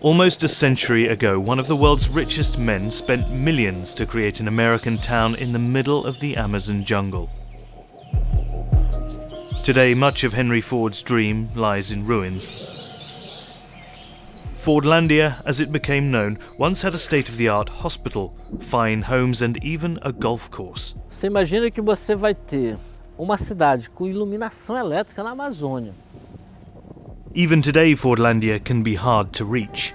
Almost a century ago, one of the world's richest men spent millions to create an American town in the middle of the Amazon jungle. Today, much of Henry Ford's dream lies in ruins. FORDLANDIA, as it became known, once had a state-of-the-art hospital, fine homes and even a golf course. Você imagina que você vai ter uma cidade com iluminação elétrica na Amazônia. Even today, FORDLANDIA can be hard to reach.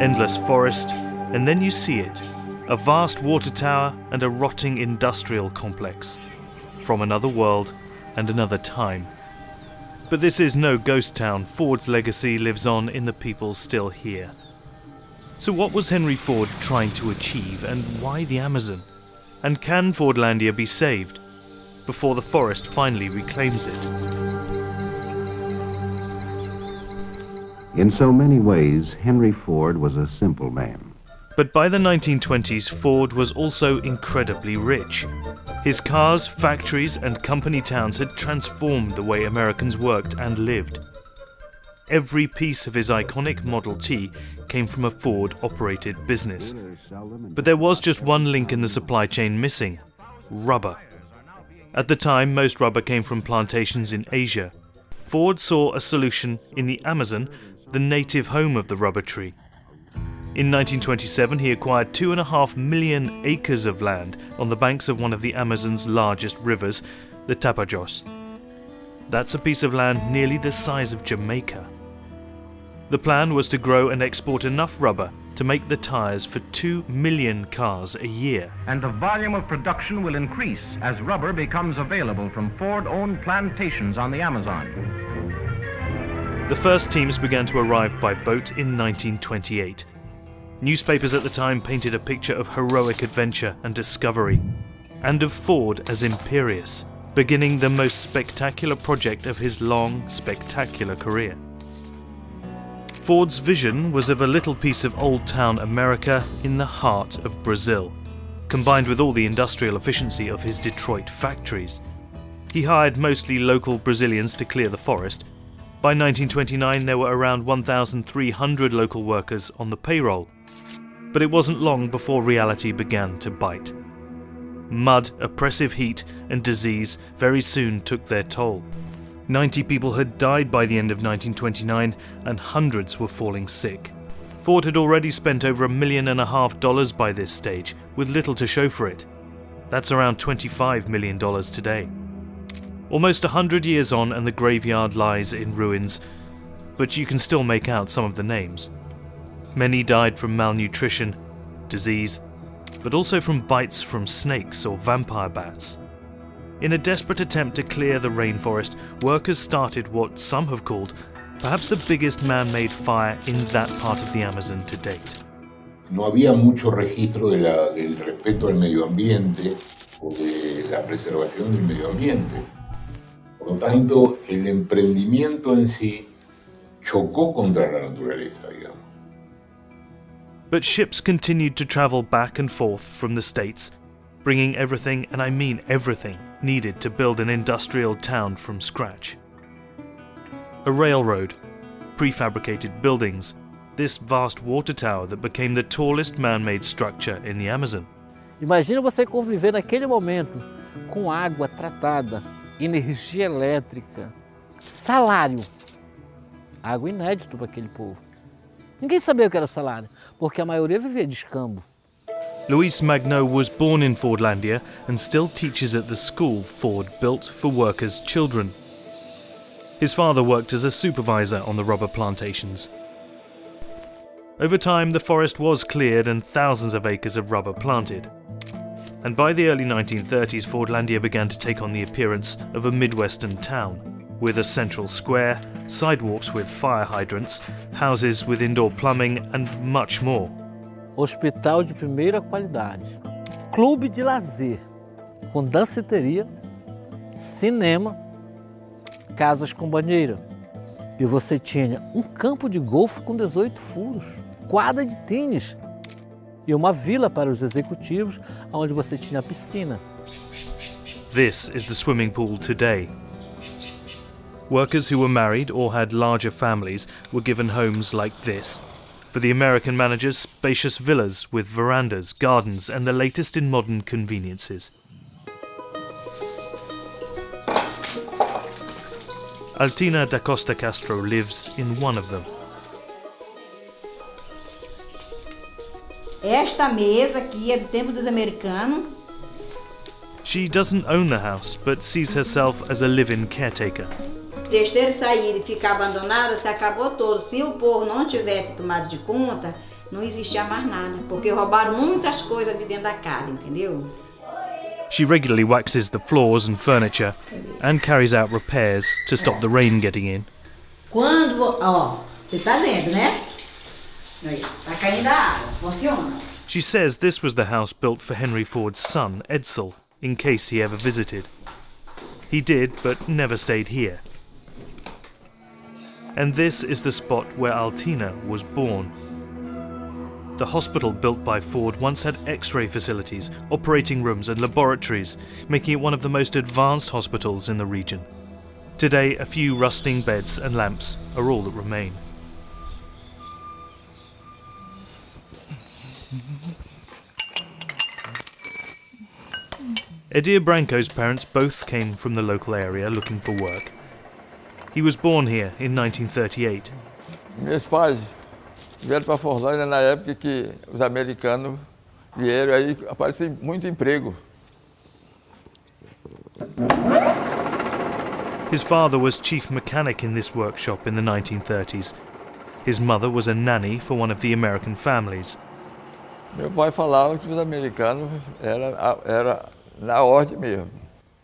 Endless forest, and then you see it, a vast water tower and a rotting industrial complex. From another world and another time. But this is no ghost town. Ford's legacy lives on in the people still here. So what was Henry Ford trying to achieve, and why the Amazon? And can FORDLANDIA be saved before the forest finally reclaims it? In so many ways, Henry Ford was a simple man. But by the 1920s, Ford was also incredibly rich. His cars, factories, and company towns had transformed the way Americans worked and lived. Every piece of his iconic Model T came from a Ford-operated business. But there was just one link in the supply chain missing: rubber. At the time, most rubber came from plantations in Asia. Ford saw a solution in the Amazon, the native home of the rubber tree. In 1927, he acquired 2.5 million acres of land on the banks of one of the Amazon's largest rivers, the Tapajos. That's a piece of land nearly the size of Jamaica. The plan was to grow and export enough rubber to make the tires for 2 million cars a year. And the volume of production will increase as rubber becomes available from Ford-owned plantations on the Amazon. The first teams began to arrive by boat in 1928. Newspapers at the time painted a picture of heroic adventure and discovery, and of Ford as imperious, beginning the most spectacular project of his long, spectacular career. Ford's vision was of a little piece of old-town America in the heart of Brazil, combined with all the industrial efficiency of his Detroit factories. He hired mostly local Brazilians to clear the forest. By 1929, there were around 1,300 local workers on the payroll. But it wasn't long before reality began to bite. Mud, oppressive heat, and disease very soon took their toll. 90 people had died by the end of 1929, and hundreds were falling sick. Ford had already spent over $1.5 million by this stage, with little to show for it. That's around $25 million today. Almost 100 years on, and the graveyard lies in ruins, but you can still make out some of the names. Many died from malnutrition, disease, but also from bites from snakes or vampire bats. In a desperate attempt to clear the rainforest, workers started what some have called perhaps the biggest man-made fire in that part of the Amazon to date. No había mucho registro del respeto al medio ambiente o de la preservación del medio ambiente. Por lo tanto, el emprendimiento en sí chocó contra la naturaleza, digamos. But ships continued to travel back and forth from the States, bringing everything, and I mean everything, needed to build an industrial town from scratch. A railroad, prefabricated buildings, this vast water tower that became the tallest man-made structure in the Amazon. Imagina você conviver naquele momento com água tratada, energia elétrica, salário. Algo inédito para aquele povo. Ninguém sabia o que era salário, porque a maioria vivia de escambo. Luis Magno was born in FORDLANDIA and still teaches at the school Ford built for workers' children. His father worked as a supervisor on the rubber plantations. Over time, the forest was cleared and thousands of acres of rubber planted. And by the early 1930s, FORDLANDIA began to take on the appearance of a Midwestern town, with a central square, sidewalks with fire hydrants, houses with indoor plumbing, and much more. Hospital de primeira qualidade, clube de lazer, com danceteria, cinema, casas com banheira. E você tinha um campo de golfe com 18 furos, quadra de tênis e uma vila para os executivos, onde você tinha piscina. This is the swimming pool today. Workers who were married or had larger families were given homes like this. For the American managers, spacious villas with verandas, gardens, and the latest in modern conveniences. Altina da Costa Castro lives in one of them. Esta mesa aqui é do tempo dos americanos. She doesn't own the house, but sees herself as a live-in caretaker. Deixar ele sair e ficar abandonado, se acabou todo. Se o povo não tivesse tomado de conta, não existia mais nada, porque roubaram muitas coisas de dentro da casa, entendeu? She regularly waxes the floors and furniture and carries out repairs to stop the rain getting in. Quando, ó, você tá vendo, né? Aí, tá caindo a água, funciona. She says this was the house built for Henry Ford's son, Edsel, in case he ever visited. He did, but never stayed here. And this is the spot where Altina was born. The hospital built by Ford once had X-ray facilities, operating rooms and laboratories, making it one of the most advanced hospitals in the region. Today, a few rusting beds and lamps are all that remain. Edir Branco's parents both came from the local area looking for work. He was born here in 1938. Meus pais vieram para FORDLANDIA na época que os americanos vieram, aí apareceu muito emprego. His father was chief mechanic in this workshop in the 1930s. His mother was a nanny for one of the American families. Meu pai falava que os americanos era na ordem mesmo.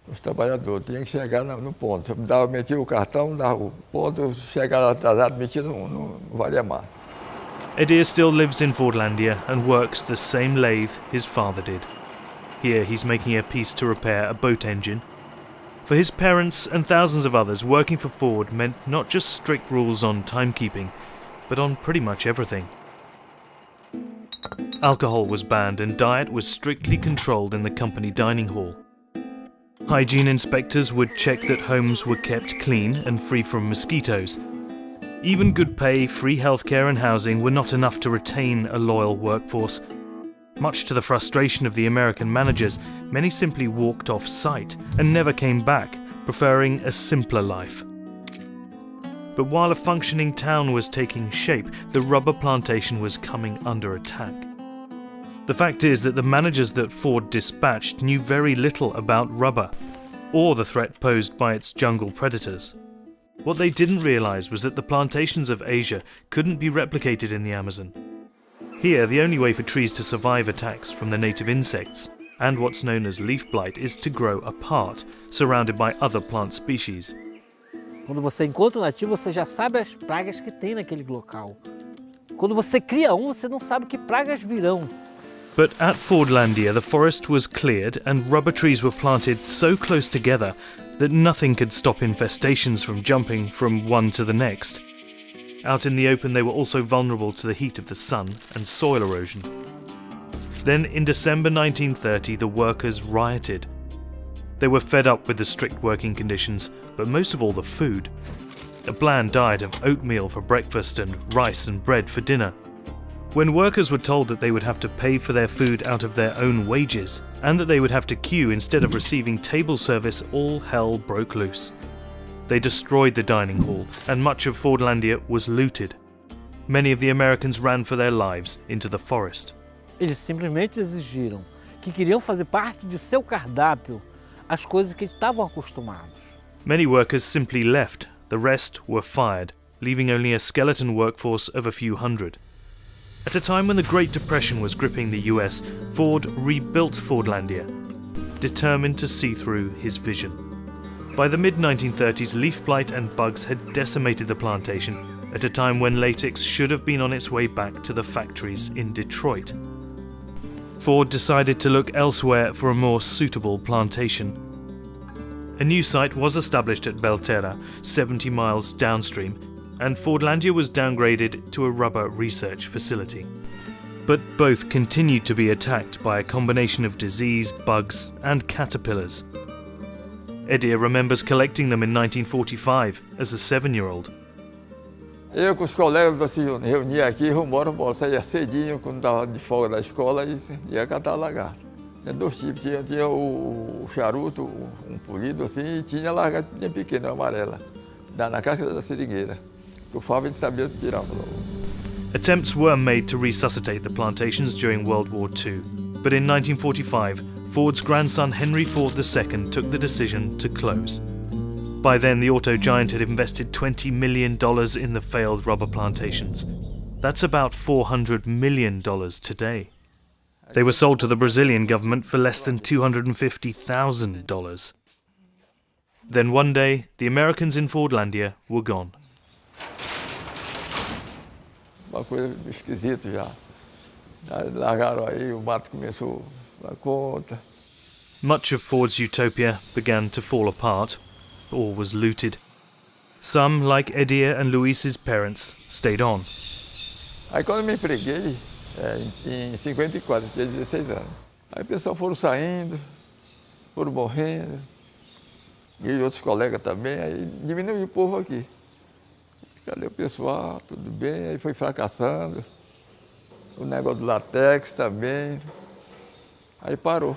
Os trabalhadores tinham que chegar no ponto. Metia o cartão, dava o ponto, chegava atrasado, metia, não valia mais. Edir still lives in Fordlandia and works the same lathe his father did. Here he's making a piece to repair a boat engine. For his parents and thousands of others, working for Ford meant not just strict rules on timekeeping, but on pretty much everything. Alcohol was banned and diet was strictly controlled in the company dining hall. Hygiene inspectors would check that homes were kept clean and free from mosquitoes. Even good pay, free healthcare and housing were not enough to retain a loyal workforce. Much to the frustration of the American managers, many simply walked off site and never came back, preferring a simpler life. But while a functioning town was taking shape, the rubber plantation was coming under attack. The fact is that the managers that Ford dispatched knew very little about rubber, or the threat posed by its jungle predators. What they didn't realize was that the plantations of Asia couldn't be replicated in the Amazon. Here, the only way for trees to survive attacks from the native insects, and what's known as leaf blight, is to grow apart, surrounded by other plant species. Quando você encontra um nativo, você já sabe as pragas que tem naquele local. Quando você cria você não sabe que pragas virão. But at Fordlandia, the forest was cleared and rubber trees were planted so close together that nothing could stop infestations from jumping from one to the next. Out in the open, they were also vulnerable to the heat of the sun and soil erosion. Then, in December 1930, the workers rioted. They were fed up with the strict working conditions, but most of all the food. A bland diet of oatmeal for breakfast and rice and bread for dinner. When workers were told that they would have to pay for their food out of their own wages, and that they would have to queue instead of receiving table service, all hell broke loose. They destroyed the dining hall, and much of Fordlandia was looted. Many of the Americans ran for their lives into the forest. Eles simplesmente exigiram que queriam fazer parte de seu cardápio as coisas que estavam acostumados. Many workers simply left, the rest were fired, leaving only a skeleton workforce of a few hundred. At a time when the Great Depression was gripping the US, Ford rebuilt Fordlandia, determined to see through his vision. By the mid-1930s, leaf blight and bugs had decimated the plantation, at a time when latex should have been on its way back to the factories in Detroit. Ford decided to look elsewhere for a more suitable plantation. A new site was established at Belterra, 70 miles downstream, and Fordlandia was downgraded to a rubber research facility. But both continued to be attacked by a combination of disease, bugs, and caterpillars. Edir remembers collecting them in 1945 as a 7-year-old. Eu com os colegas se reunia aqui, saía cedinho quando estava de folga da escola e ia catar lagarto. Tinha dois tipos, tinha o charuto, polido assim, e tinha a lagartinha pequena, amarela, na casca da seringueira. O favo a gente sabia tirar. Attempts were made to resuscitate the plantations during World War II, but in 1945, Ford's grandson Henry Ford II took the decision to close. By then, the auto giant had invested $20 million in the failed rubber plantations. That's about $400 million today. They were sold to the Brazilian government for less than $250,000. Then one day, the Americans in Fordlandia were gone. Uma coisa esquisita já. Largaram aí, o mato começou a conta. Much of Ford's utopia began to fall apart, or was looted. Some, like Edir and Luis's parents, stayed on. Aí quando eu me empreguei, em 54, tinha 16 anos. Aí o pessoal foram saindo, foram morrendo, e outros colegas também, aí diminuiu o povo aqui. Cadê o pessoal? Tudo bem, aí foi fracassando. O negócio do látex também. Aí parou.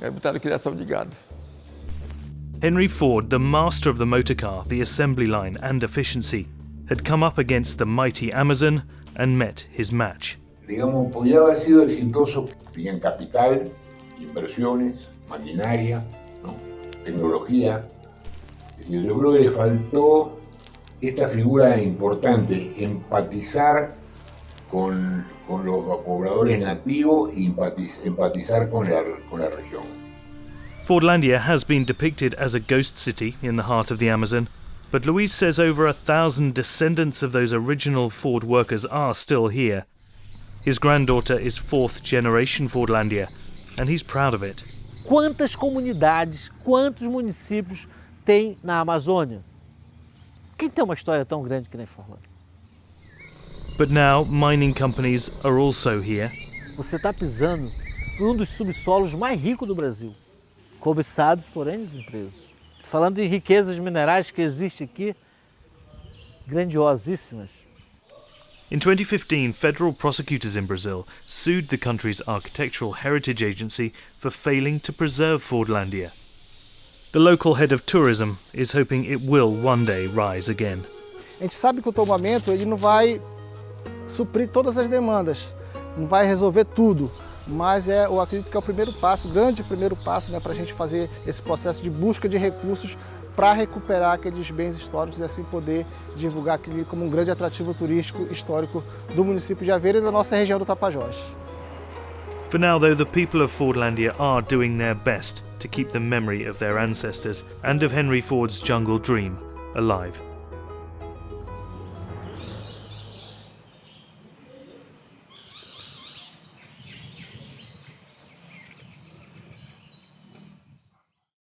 Aí botaram a criação de gado. Henry Ford, the master of the motor car, the assembly line and efficiency, had come up against the mighty Amazon and met his match. Digamos, podía haber sido exitoso, tenían capital, inversiones, maquinaria, ¿no? Tecnología. Y yo creo que le faltó esta figura importante, empatizar con los pobladores nativos y empatizar con la región. Fordlandia has been depicted as a ghost city in the heart of the Amazon, but Luis says over 1,000 descendants of those original Ford workers are still here. His granddaughter is 4th generation Fordlandia, and he's proud of it. Quantas comunidades, quantos municípios tem na Amazônia? Quem tem uma história tão grande que nem Fordlandia? But now mining companies are also here. Você está pisando em dos subsolos mais ricos do Brasil, cobiçados por N empresas. Falando de riquezas minerais que existem aqui, grandiosíssimas. In 2015, federal prosecutors in Brazil sued the country's architectural heritage agency for failing to preserve Fordlandia. The local head of tourism is hoping it will one day rise again. A gente sabe que o tombamento ele não vai suprir todas as demandas, não vai resolver tudo, mas eu acredito que é o primeiro passo, o grande primeiro passo, né, para a gente fazer esse processo de busca de recursos para recuperar aqueles bens históricos e assim poder divulgar aquele como um grande atrativo turístico histórico do município de Aveiro e da nossa região do Tapajós. For now, though, the people of Fordlandia are doing their best to keep the memory of their ancestors and of Henry Ford's jungle dream alive.